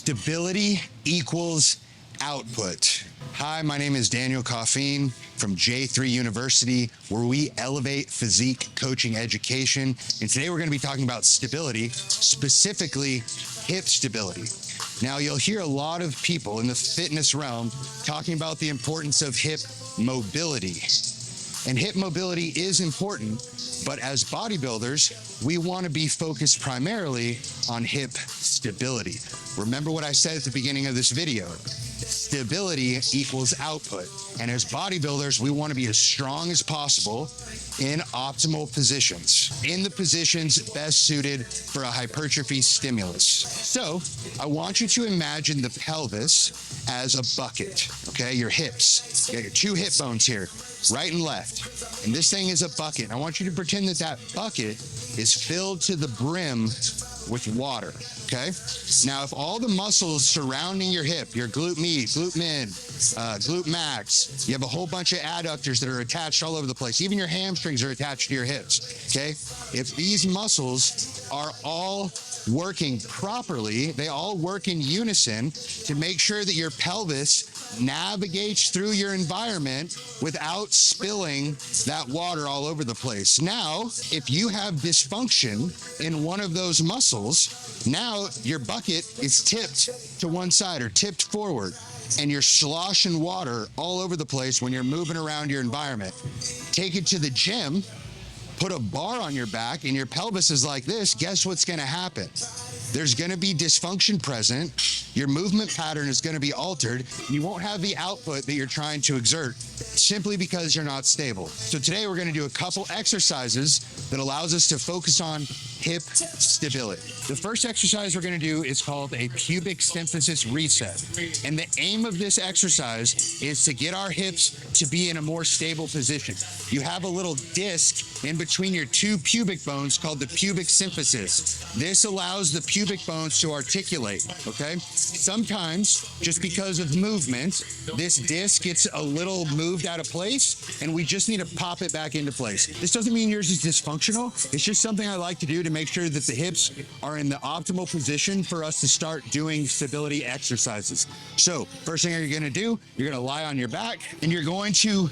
Stability equals output. Hi, my name is Daniel Coffeen from J3 University, where we elevate physique coaching education. And today we're going to be talking about stability, specifically hip stability. Now, you'll hear a lot of people in the fitness realm talking about the importance of hip mobility. And hip mobility is important, but as bodybuilders, we want to be focused primarily on hip stability. Remember what I said at the beginning of this video. Stability equals output. And as bodybuilders, we want to be as strong as possible in optimal positions, in the positions best suited for a hypertrophy stimulus. So I want you to imagine the pelvis as a bucket, okay? Your hips, you got your two hip bones here, right and left. And this thing is a bucket. I want you to pretend that that bucket is filled to the brim with water, okay? Now, if all the muscles surrounding your hip, your glute med, glute min, glute max, you have a whole bunch of adductors that are attached all over the place. Even your hamstrings are attached to your hips, okay? If these muscles are all working properly, they all work in unison to make sure that your pelvis navigates through your environment without spilling that water all over the place. Now, if you have dysfunction in one of those muscles, now your bucket is tipped to one side or tipped forward, and you're sloshing water all over the place when you're moving around your environment. Take it to the gym, put a bar on your back, and your pelvis is like this. Guess what's going to happen? There's going to be dysfunction present. Your movement pattern is going to be altered. You won't have the output that you're trying to exert simply because you're not stable. So today we're going to do a couple exercises that allows us to focus on hip stability. The first exercise we're going to do is called a pubic symphysis reset. And the aim of this exercise is to get our hips to be in a more stable position. You have a little disc in between your two pubic bones called the pubic symphysis. This allows the pubic bones to articulate, okay? Sometimes, just because of movement, this disc gets a little moved out of place, and we just need to pop it back into place. This doesn't mean yours is dysfunctional. It's just something I like to do to make sure that the hips are in the optimal position for us to start doing stability exercises. So, first thing you're gonna do, you're gonna lie on your back, and you're going to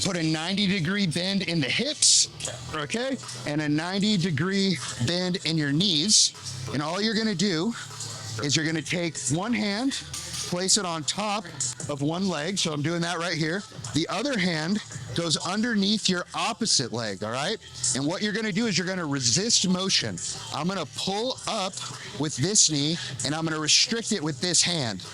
put a 90-degree bend in the hips, okay? And a 90-degree bend in your knees. And all you're gonna do is you're gonna take one hand, place it on top of one leg. So I'm doing that right here. The other hand goes underneath your opposite leg, all right? And what you're gonna do is you're gonna resist motion. I'm gonna pull up with this knee, and I'm gonna restrict it with this hand,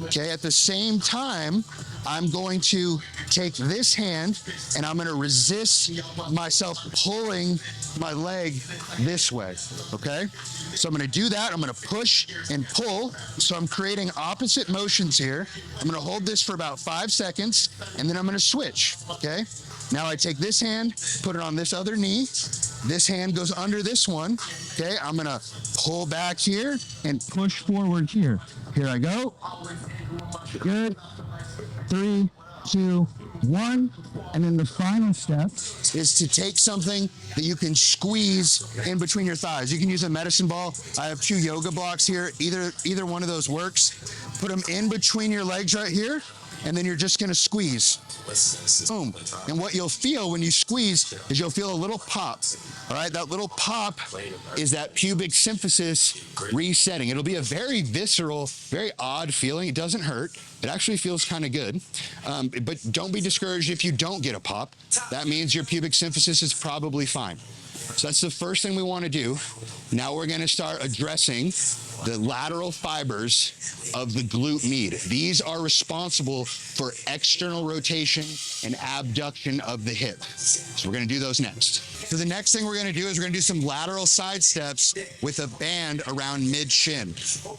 okay? At the same time, I'm going to take this hand, and I'm gonna resist myself pulling my leg this way, okay? So I'm gonna do that. I'm gonna push and pull. So I'm creating opposite motions here. I'm gonna hold this for about 5 seconds, and then I'm gonna switch, okay? Now I take this hand, put it on this other knee. This hand goes under this one, okay? I'm gonna pull back here and push forward here. Here I go. Good. 3, 2, 1. And then the final step is to take something that you can squeeze in between your thighs. You can use a medicine ball. I have 2 yoga blocks here. Either one of those works. Put them in between your legs right here, and then you're just gonna squeeze. Boom. And what you'll feel when you squeeze is you'll feel a little pop. All right, that little pop is that pubic symphysis resetting. It'll be a very visceral, very odd feeling. It doesn't hurt. It actually feels kind of good. But don't be discouraged if you don't get a pop. That means your pubic symphysis is probably fine. So that's the first thing we want to do. Now we're going to start addressing the lateral fibers of the glute med. These are responsible for external rotation and abduction of the hip. So we're going to do those next. So the next thing we're going to do is we're going to do some lateral side steps with a band around mid-shin.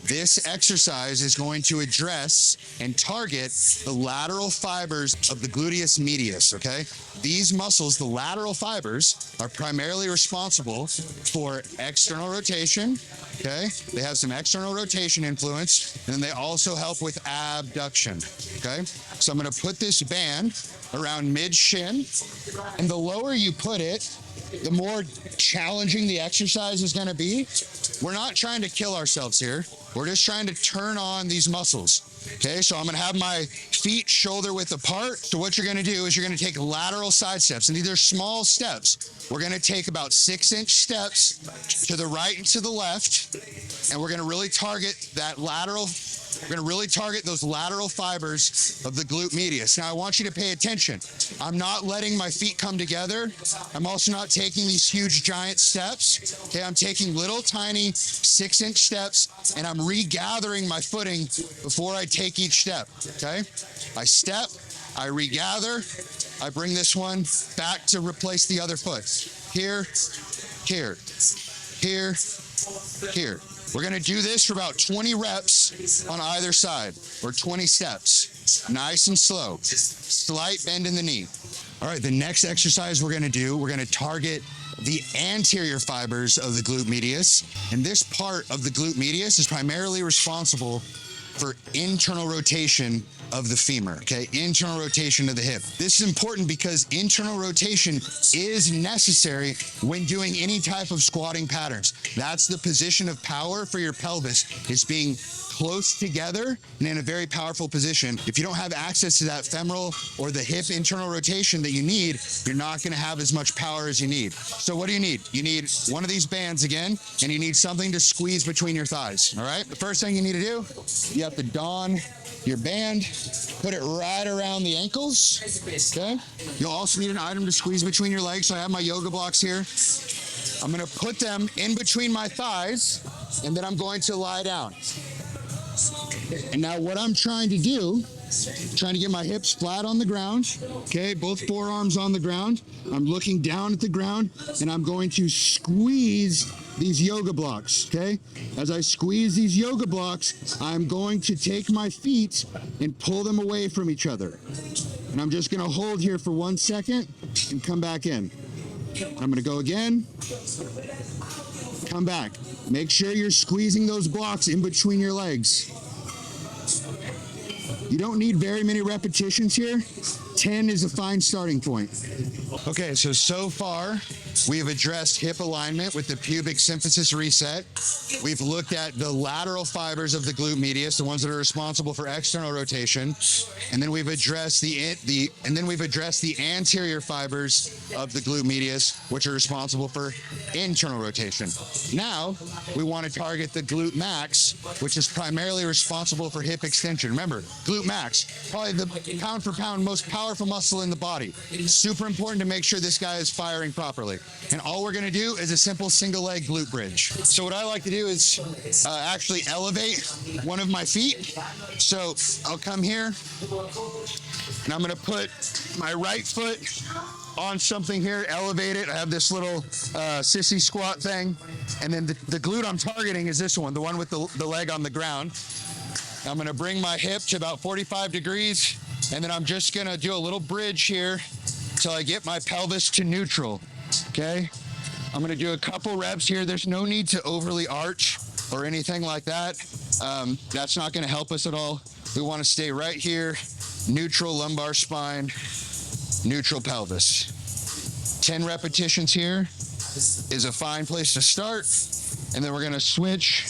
This exercise is going to address and target the lateral fibers of the gluteus medius, okay? These muscles, the lateral fibers, are primarily responsible for external rotation, okay? They have some external rotation influence, and they also help with abduction, okay? So I'm going to put this band around mid-shin, and the lower you put it, the more challenging the exercise is going to be. We're not trying to kill ourselves here. We're just trying to turn on these muscles. Okay, so I'm going to have my feet shoulder width apart. So what you're going to do is you're going to take lateral side steps, and these are small steps. We're going to take about 6-inch steps to the right and to the left, and we're going to really target that lateral. We're going to really target those lateral fibers of the glute medius. Now, I want you to pay attention. I'm not letting my feet come together. I'm also not taking these huge, giant steps. Okay, I'm taking little, tiny 6-inch steps, and I'm regathering my footing before I take each step. Okay, I step, I regather, I bring this one back to replace the other foot. Here, here, here, here. We're going to do this for about 20 reps on either side, or 20 steps. Nice and slow. Slight bend in the knee. All right, the next exercise we're going to do, we're going to target the anterior fibers of the glute medius. And this part of the glute medius is primarily responsible for internal rotation of the femur, okay? Internal rotation of the hip. This is important because internal rotation is necessary when doing any type of squatting patterns. That's the position of power for your pelvis. It's being close together and in a very powerful position. If you don't have access to that femoral or the hip internal rotation that you need, you're not gonna have as much power as you need. So what do you need? You need one of these bands again, and you need something to squeeze between your thighs, all right? The first thing you need to do, you have to don your band, put it right around the ankles, okay? You'll also need an item to squeeze between your legs. So I have my yoga blocks here. I'm gonna put them in between my thighs, and then I'm going to lie down. And now what I'm trying to do, trying to get my hips flat on the ground, okay? Both forearms on the ground. I'm looking down at the ground, and I'm going to squeeze these yoga blocks, okay? As I squeeze these yoga blocks, I'm going to take my feet and pull them away from each other. And I'm just gonna hold here for 1 second and come back in. I'm gonna go again, come back. Make sure you're squeezing those blocks in between your legs. You don't need very many repetitions here. 10 is a fine starting point. Okay, so far, we've addressed hip alignment with the pubic symphysis reset. We've looked at the lateral fibers of the glute medius, the ones that are responsible for external rotation. And then we've addressed the anterior fibers of the glute medius, which are responsible for internal rotation. Now, we want to target the glute max, which is primarily responsible for hip extension. Remember, glute max, probably the pound for pound most powerful muscle in the body. Super important to make sure this guy is firing properly. And all we're going to do is a simple single leg glute bridge. So what I like to do is actually elevate one of my feet. So I'll come here and I'm going to put my right foot on something here, elevate it. I have this little sissy squat thing. And then the glute I'm targeting is this one, the one with the leg on the ground. I'm going to bring my hip to about 45 degrees. And then I'm just gonna do a little bridge here till I get my pelvis to neutral, okay? I'm gonna do a couple reps here. There's no need to overly arch or anything like that. That's not gonna help us at all. We wanna stay right here, neutral lumbar spine, neutral pelvis. 10 repetitions here is a fine place to start. And then we're gonna switch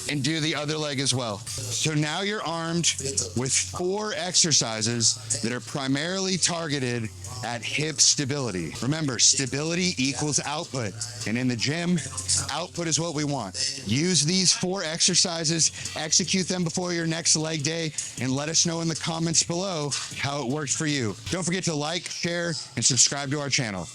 and do the other leg as well. So now you're armed with 4 exercises that are primarily targeted at hip stability. Remember, stability equals output. And in the gym, output is what we want. Use these 4 exercises, execute them before your next leg day, and let us know in the comments below how it worked for you. Don't forget to like, share, and subscribe to our channel.